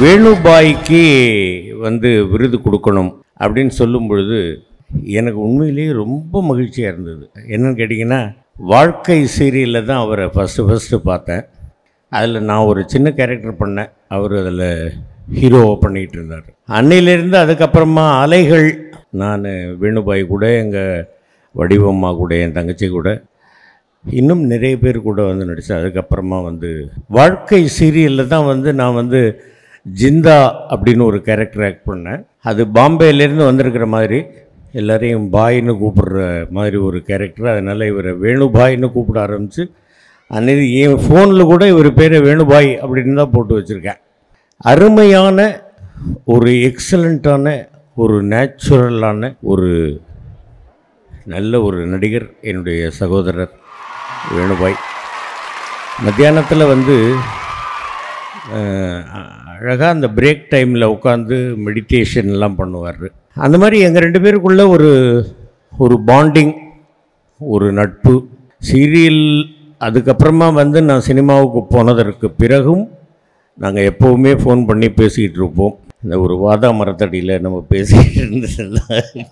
வேணுபாய்க்கு விருது கொடுக்கணும் அப்படின்னு சொல்லும் பொழுது எனக்கு உண்மையிலேயே ரொம்ப மகிழ்ச்சியாக இருந்தது. என்னன்னு கேட்டிங்கன்னா, வாழ்க்கை சீரியலில் தான் அவரை ஃபஸ்ட்டு பார்த்தேன். அதில் நான் ஒரு சின்ன கேரக்டர் பண்ணேன், அவர் அதில் ஹீரோவை பண்ணிகிட்டு இருந்தார். அன்னையிலேருந்து அதுக்கப்புறமா அலைகள், நான் வேணுபாய் கூட, எங்கள் வடிவம்மா கூட, என் தங்கச்சி கூட, இன்னும் நிறைய பேர் கூட நடித்தேன். அதுக்கப்புறமா வாழ்க்கை சீரியலில் தான் நான் ஜிந்தா அப்படின்னு ஒரு கேரக்டர் ஆக்ட் பண்ணேன். அது பாம்பேலேருந்து வந்திருக்கிற மாதிரி எல்லோரையும் பாய்னு கூப்பிடுற மாதிரி ஒரு கேரக்டர். அதனால் இவரை வேணுபாய்னு கூப்பிட ஆரம்பித்து அன்னைக்கு என் ஃபோனில் கூட இவர் பேரை வேணுபாய் அப்படின்னு தான் போட்டு வச்சுருக்கேன். அருமையான ஒரு எக்ஸலண்ட்டான ஒரு நேச்சுரலான ஒரு நல்ல ஒரு நடிகர் என்னுடைய சகோதரர் வேணுபாய். மத்தியானத்தில் அழகாக அந்த பிரேக் டைமில் உட்காந்து மெடிடேஷன்லாம் பண்ணுவார். அந்த மாதிரி எங்கள் ரெண்டு பேருக்குள்ள ஒரு பாண்டிங், ஒரு நட்பு. சீரியல் அதுக்கப்புறமா நான் சினிமாவுக்கு போனதற்கு பிறகும் நாங்கள் எப்போவுமே ஃபோன் பண்ணி பேசிக்கிட்டு இருப்போம். இந்த ஒரு வாதா மரத்தடியில் நம்ம பேசிக்கிட்டு இருந்ததெல்லாம்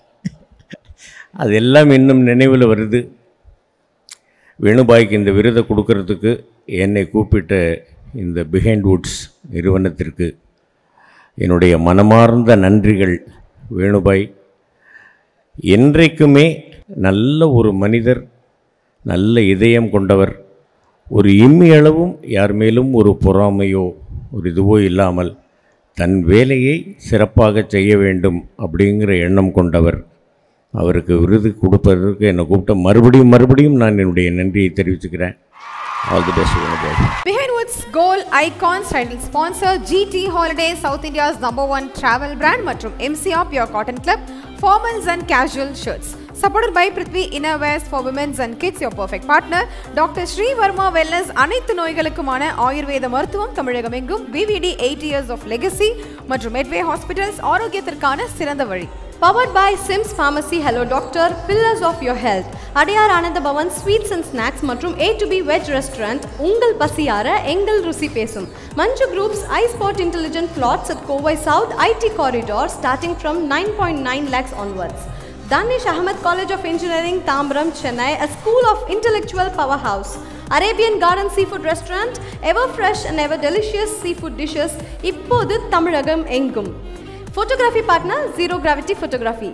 அது எல்லாம் இன்னும் நினைவில் வருது. வேணுபாய்க்கு இந்த விருதை கொடுக்கறதுக்கு என்னை கூப்பிட்ட இந்த பிஹைண்ட் வுட்ஸ் நிறுவனத்திற்கு என்னுடைய மனமார்ந்த நன்றிகள். வேணுபாய் என்றைக்குமே நல்ல ஒரு மனிதர், நல்ல இதயம் கொண்டவர். ஒரு இம்மியளவும் யார் மேலும் ஒரு பொறாமையோ ஒரு இதுவோ இல்லாமல் தன் வேலையை சிறப்பாக செய்ய வேண்டும் அப்படிங்கிற எண்ணம் கொண்டவர். அவருக்கு விருது கொடுப்பதற்கு என்னை கூப்பிட்ட மறுபடியும் நான் என்னுடைய நன்றியை தெரிவிச்சுக்கிறேன். ஆல் தி பெஸ்ட் வேணுபாய். Behind Woods Gold Icons title sponsor GT Holidays, South India's #1 travel brand மற்றும் MCR Pure Cotton Club formals and casual shirts. Supported by Prithvi Innerwears for Women's and Kids, your perfect partner. Dr. Sri Verma Wellness, அனைத்து நோய்களுக்குமான ஆயுர்வேத மருத்துவம் தமிழகம் எங்கும். BVD 8 years of legacy மற்றும் Medway Hospitals, ஆரோக்கியத்திற்கான சிறந்த வழி. Powered by Sims Pharmacy, Hello Doctor, Pillars of your health. Adyar Ananda Pawan sweets and snacks மற்றும் A to B veg restaurant. உங்கள் பசியார எங்கள் ருசி பேசும். மஞ்சு groups iSpot Intelligent Plots at Kovai South IT Corridor starting from 9.9 lakhs onwards. Danish Ahmed College of Engineering, Tambram, Chennai, a school of intellectual powerhouse. Arabian Garden Seafood Restaurant, ever fresh and ever delicious seafood dishes. இப்போது தமிழகம் எங்கும். Photography partner Zero Gravity Photography.